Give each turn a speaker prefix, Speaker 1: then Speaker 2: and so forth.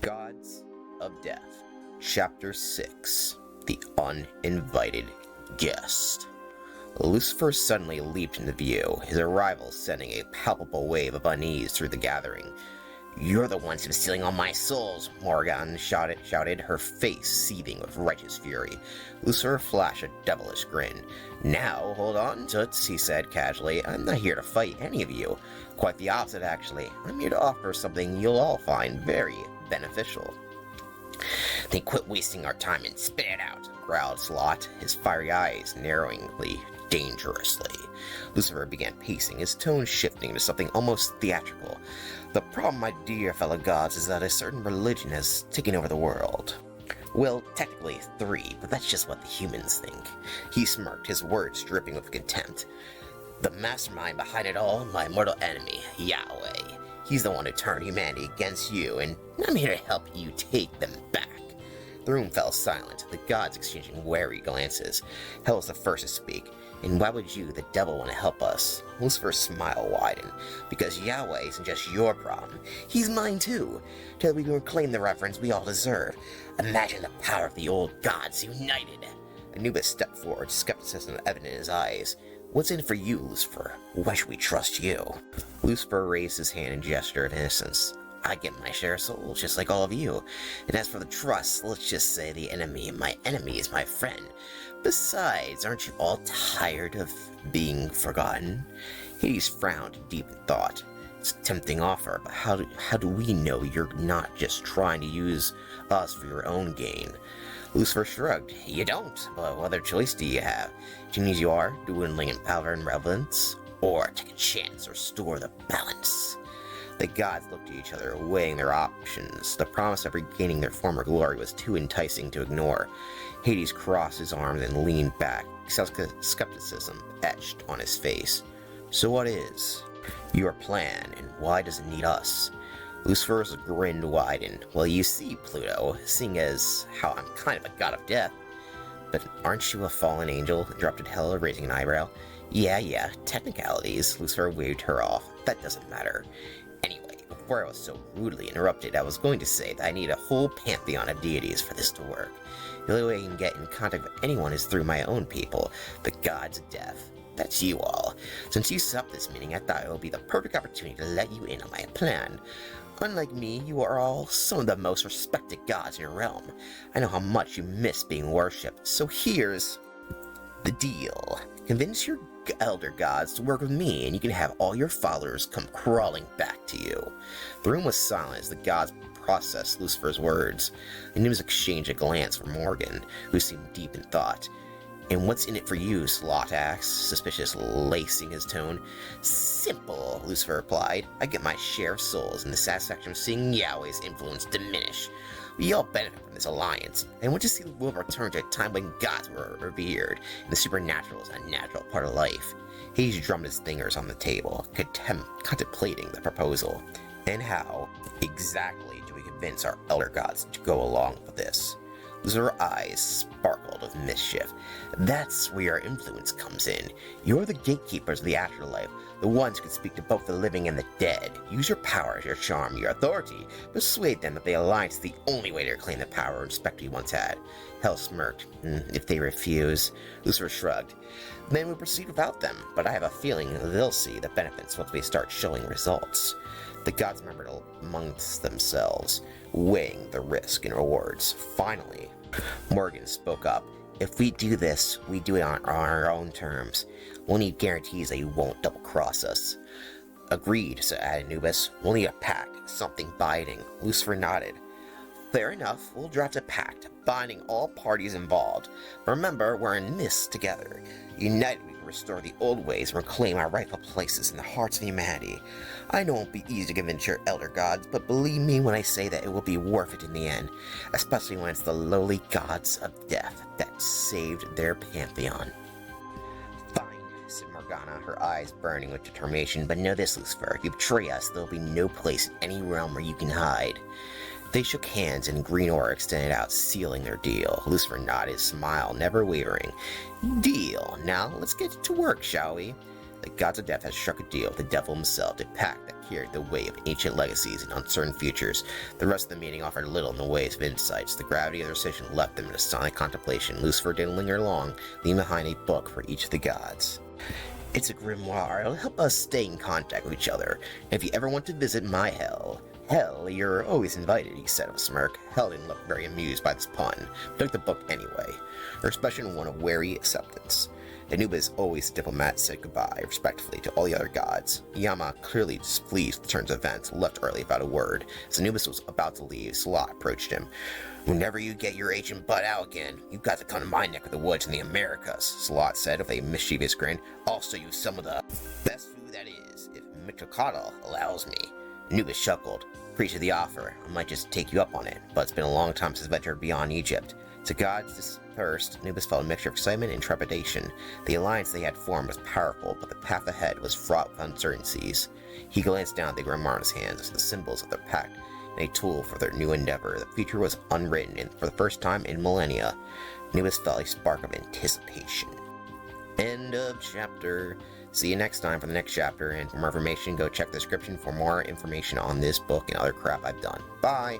Speaker 1: Gods of Death, Chapter 6, The Uninvited Guest. Lucifer suddenly leaped into view, his arrival sending a palpable wave of unease through the gathering. "You're the ones who's stealing all my souls," Morgan shouted, her face seething with righteous fury. Lucifer flashed a devilish grin. "Now, hold on, Toots," he said casually. "I'm not here to fight any of you. Quite the opposite, actually. I'm here to offer something you'll all find very beneficial." "Then quit wasting our time and spit it out," growled Slot, his fiery eyes narrowingly dangerously. Lucifer began pacing, his tone shifting to something almost theatrical. "The problem, my dear fellow gods, is that a certain religion has taken over the world. Well, technically 3, but that's just what the humans think." He smirked, his words dripping with contempt. "The mastermind behind it all, my mortal enemy, Yahweh. He's the one who turned humanity against you, and I'm here to help you take them back." The room fell silent, the gods exchanging wary glances. Hell was the first to speak. "And why would you, the devil, want to help us?" Lucifer's smile widened. "Because Yahweh isn't just your problem. He's mine too. Till we can reclaim the reverence we all deserve. Imagine the power of the old gods united." Anubis stepped forward, skepticism evident in his eyes. "What's in it for you, Lucifer? Why should we trust you?" Lucifer raised his hand in gesture of innocence. "I get my share of souls, just like all of you. And as for the trust, let's just say the enemy of my enemy is my friend. Besides, aren't you all tired of being forgotten?" Hades frowned deep in thought. "It's a tempting offer, but how do we know you're not just trying to use us for your own gain?" Lucifer shrugged. "You don't, but what other choice do you have? Genies you are, dwindling in power and relevance, or take a chance or store the balance?" The gods looked at each other, weighing their options. The promise of regaining their former glory was too enticing to ignore. Hades crossed his arms and leaned back, skepticism etched on his face. "So what is your plan, and why does it need us?" Lucifer's grin widened. "Well, you see, Pluto, seeing as how I'm kind of a god of death." "But aren't you a fallen angel?" interrupted Hela, raising an eyebrow. Yeah, technicalities," Lucifer waved her off. "That doesn't matter. Anyway, before I was so rudely interrupted, I was going to say that I need a whole pantheon of deities for this to work. The only way I can get in contact with anyone is through my own people, the gods of death. That's you all. Since you set up this meeting, I thought it would be the perfect opportunity to let you in on my plan. Unlike me, you are all some of the most respected gods in your realm. I know how much you miss being worshipped, so here's the deal. Convince your elder gods to work with me, and you can have all your followers come crawling back to you." The room was silent as the gods processed Lucifer's words. Anubis exchanged a glance from Morgan, who seemed deep in thought. "And what's in it for you?" Slot asked, suspicious lacing his tone. "Simple," Lucifer replied. "I get my share of souls and the satisfaction of seeing Yahweh's influence diminish. We all benefit from this alliance. I want to see the world return to a time when gods were revered, and the supernatural is a natural part of life." Hades drummed his fingers on the table, contemplating the proposal. "And how exactly do we convince our elder gods to go along with this?" Lucifer's eyes sparkled with mischief. "That's where your influence comes in. You're the gatekeepers of the afterlife, the ones who can speak to both the living and the dead. Use your power, your charm, your authority. Persuade them that the alliance is the only way to reclaim the power and respect you once had." Hell smirked. "If they refuse?" Lucifer shrugged. "Then we proceed without them, but I have a feeling they'll see the benefits once we start showing results." The gods murmured amongst themselves, weighing the risk and rewards. Finally, Morgan spoke up. "If we do this, we do it on our own terms. We'll need guarantees that you won't double-cross us." "Agreed," said Anubis. "We'll need a pact, something binding." Lucifer nodded. "Fair enough. We'll draft a pact, binding all parties involved. Remember, we're in this together. United, we can restore the old ways and reclaim our rightful places in the hearts of humanity. I know it won't be easy to convince your elder gods, but believe me when I say that it will be worth it in the end, especially when it's the lowly gods of death that saved their pantheon." "Fine," said Morgana, her eyes burning with determination. "But know this, Lucifer, if you betray us, there will be no place in any realm where you can hide." They shook hands, and green aura extended out, sealing their deal. Lucifer nodded, his smile never wavering. "Deal. Now, let's get to work, shall we?" the gods of death had struck a deal with the devil himself, a pact that carried the weight of ancient legacies and uncertain futures. The rest of the meeting offered little in the ways of insights. The gravity of their decision left them in a silent contemplation. Lucifer didn't linger long, leaving behind a book for each of the gods. It's a grimoire. It'll help us stay in contact with each other. And if you ever want to visit my hell, you're always invited, he said with a smirk. Hell didn't look very amused by this pun, but took the book anyway. Her expression one of wary acceptance. Anubis, always a diplomat, said goodbye respectfully to all the other gods. Yama, clearly displeased with the turn's events, left early without a word. As Anubis was about to leave, Salah approached him. Whenever you get your ancient butt out again, you've got to come to my neck of the woods in the Americas, Salat said with a mischievous grin. I'll show you some of the best food that is, if Mitrokata allows me. Anubis chuckled. Appreciate the offer. I might just take you up on it, but it's been a long time since ventured beyond Egypt. To gods dispersed, Anubis felt a mixture of excitement and trepidation. The alliance they had formed was powerful, but the path ahead was fraught with uncertainties. He glanced down at the grimoire in his hands as the symbols of their pact and a tool for their new endeavor. The future was unwritten, and for the first time in millennia, Anubis felt a spark of anticipation. End of chapter. See you next time for the next chapter, and for more information, go check the description for more information on this book and other crap I've done. Bye!